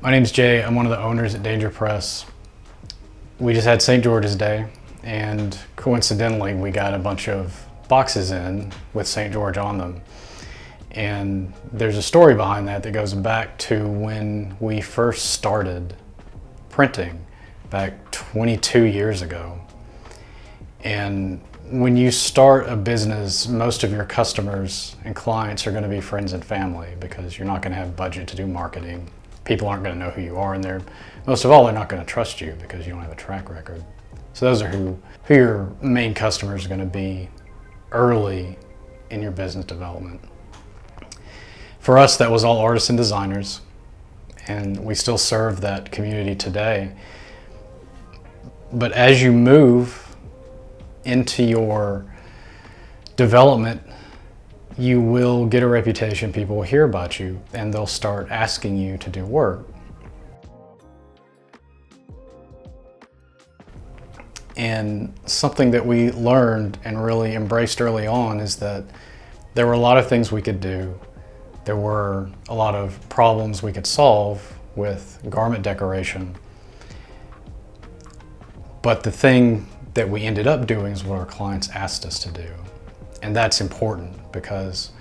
My name's Jay. I'm one of the owners at Danger Press. We just had St. George's Day, and coincidentally we got a bunch of boxes in with St. George on them. And there's a story behind that that goes back to when we first started printing back 22 years ago. And when you start a business, most of your customers and clients are going to be friends and family because you're not going to have budget to do marketing. People aren't going to know who you are, and most of all, they're not going to trust you because you don't have a track record. So those are who your main customers are going to be early in your business development. For us, that was all artists and designers, and we still serve that community today. But as you move into your development, you will get a reputation, people will hear about you, and they'll start asking you to do work. And something that we learned and really embraced early on is that there were a lot of things we could do. There were a lot of problems we could solve with garment decoration. But the thing that we ended up doing is what our clients asked us to do. And that's important because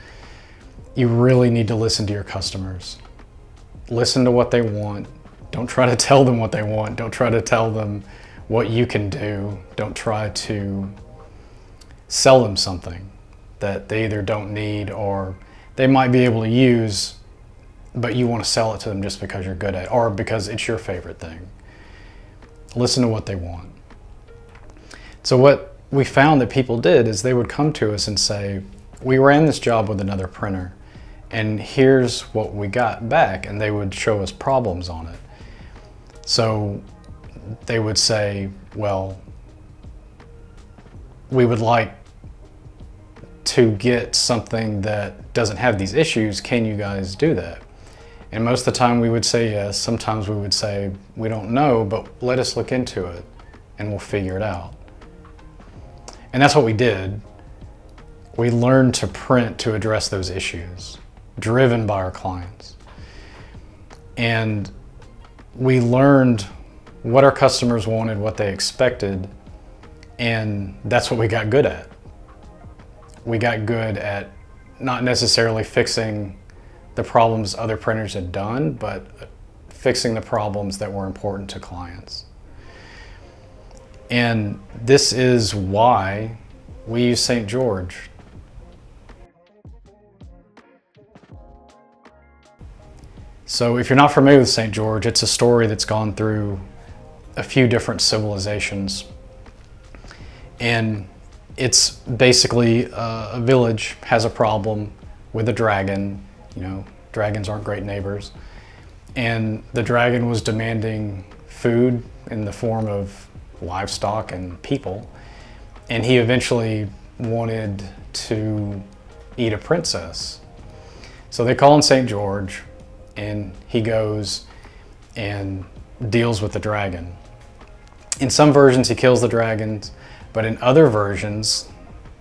you really need to listen to your customers. Listen to what they want. Don't try to tell them what they want. Don't try to tell them what you can do. Don't try to sell them something that they either don't need or they might be able to use, but you want to sell it to them just because you're good at it or because it's your favorite thing. Listen to what they want. So what we found that people did is they would come to us and say, we ran this job with another printer and here's what we got back, and they would show us problems on it. So they would say, well, we would like to get something that doesn't have these issues. Can you guys do that? And most of the time we would say yes. Sometimes we would say, we don't know, but let us look into it and we'll figure it out. And that's what we did. We learned to print to address those issues, driven by our clients. And we learned what our customers wanted, what they expected, and that's what we got good at. We got good at not necessarily fixing the problems other printers had done, but fixing the problems that were important to clients. And this is why we use St. George. So if you're not familiar with St. George, it's a story that's gone through a few different civilizations. And it's basically a village has a problem with a dragon. You know, dragons aren't great neighbors. And the dragon was demanding food in the form of livestock and people, and he eventually wanted to eat a princess. So they call him St. George, and he goes and deals with the dragon. In some versions he kills the dragons, but in other versions,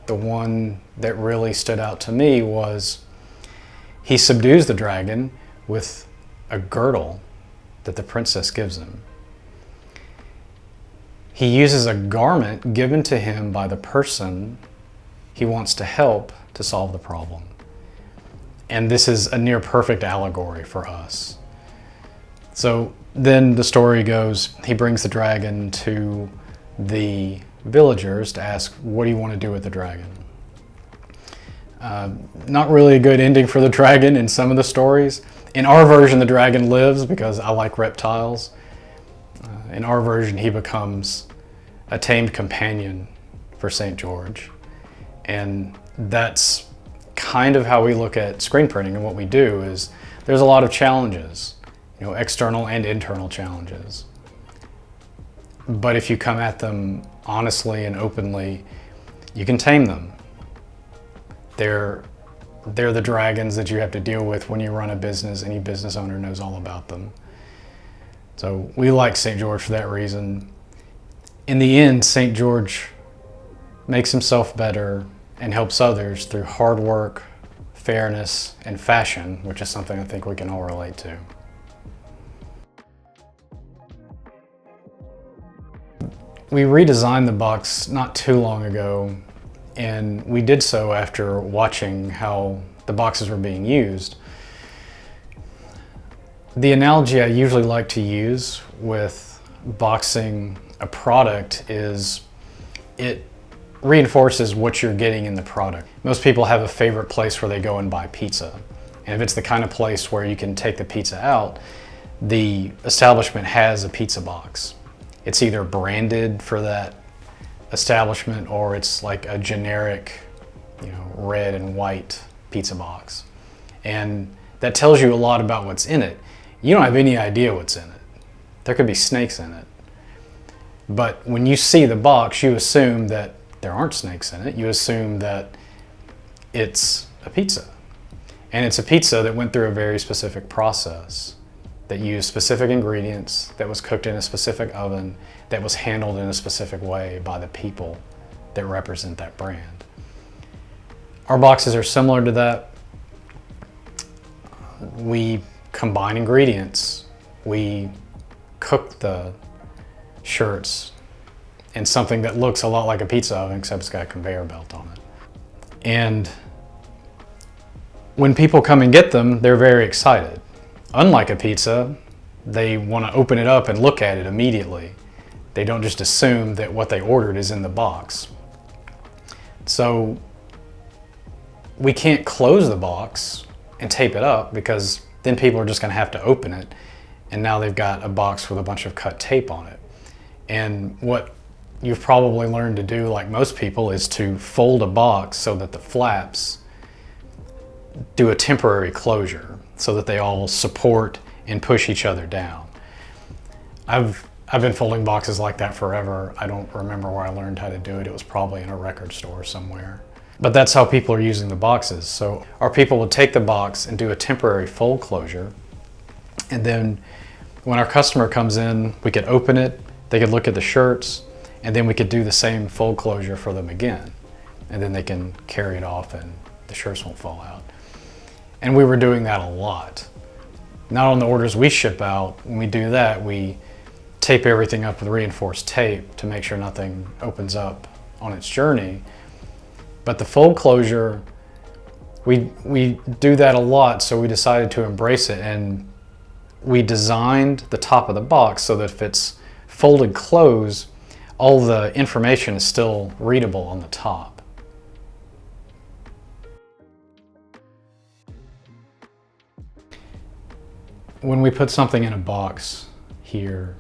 the one that really stood out to me was he subdues the dragon with a girdle that the princess gives him. He uses a garment given to him by the person he wants to help to solve the problem. And this is a near perfect allegory for us. So then the story goes, he brings the dragon to the villagers to ask, what do you want to do with the dragon? Not really a good ending for the dragon in some of the stories. In our version, the dragon lives because I like reptiles. In our version, he becomes a tamed companion for St. George. And that's kind of how we look at screen printing, and what we do is there's a lot of challenges, you know, external and internal challenges. But if you come at them honestly and openly, you can tame them. They're the dragons that you have to deal with when you run a business. Any business owner knows all about them. So we like St. George for that reason. In the end, St. George makes himself better and helps others through hard work, fairness, and fashion, which is something I think we can all relate to. We redesigned the box not too long ago, and we did so after watching how the boxes were being used. The analogy I usually like to use with boxing a product is it reinforces what you're getting in the product. Most people have a favorite place where they go and buy pizza. And if it's the kind of place where you can take the pizza out, the establishment has a pizza box. It's either branded for that establishment or it's like a generic, red and white pizza box. And that tells you a lot about what's in it. You don't have any idea what's in it. There could be snakes in it. But when you see the box, you assume that there aren't snakes in it. You assume that it's a pizza. And it's a pizza that went through a very specific process, that used specific ingredients, that was cooked in a specific oven, that was handled in a specific way by the people that represent that brand. Our boxes are similar to that. We combine ingredients. We cook the shirts in something that looks a lot like a pizza oven, except it's got a conveyor belt on it. And when people come and get them, they're very excited. Unlike a pizza, they want to open it up and look at it immediately. They don't just assume that what they ordered is in the box. So we can't close the box and tape it up, because then people are just going to have to open it, and now they've got a box with a bunch of cut tape on it. And what you've probably learned to do, like most people, is to fold a box so that the flaps do a temporary closure so that they all support and push each other down. I've been folding boxes like that forever. I don't remember where I learned how to do it. It was probably in a record store somewhere. But that's how people are using the boxes. So our people would take the box and do a temporary fold closure, and then when our customer comes in, we could open it, they could look at the shirts, and then we could do the same fold closure for them again. And then they can carry it off and the shirts won't fall out. And we were doing that a lot. Not on the orders we ship out. When we do that, we tape everything up with reinforced tape to make sure nothing opens up on its journey. But the fold closure, we do that a lot, so we decided to embrace it, and we designed the top of the box so that if it's folded closed, all the information is still readable on the top. When we put something in a box here,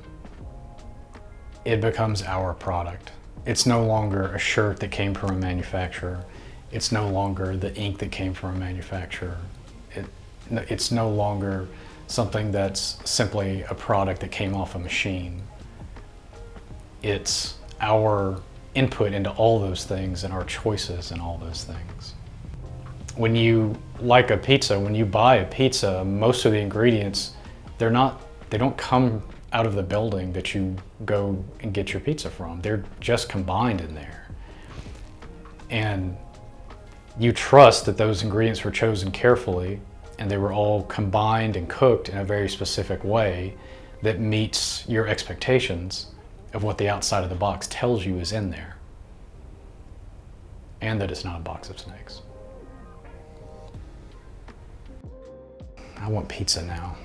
it becomes our product. It's no longer a shirt that came from a manufacturer. It's no longer the ink that came from a manufacturer. It's no longer something that's simply a product that came off a machine. It's our input into all those things and our choices in all those things. When you like a pizza, when you buy a pizza, most of the ingredients, they don't come out of the building that you go and get your pizza from. They're just combined in there. And you trust that those ingredients were chosen carefully and they were all combined and cooked in a very specific way that meets your expectations of what the outside of the box tells you is in there. And that it's not a box of snakes. I want pizza now.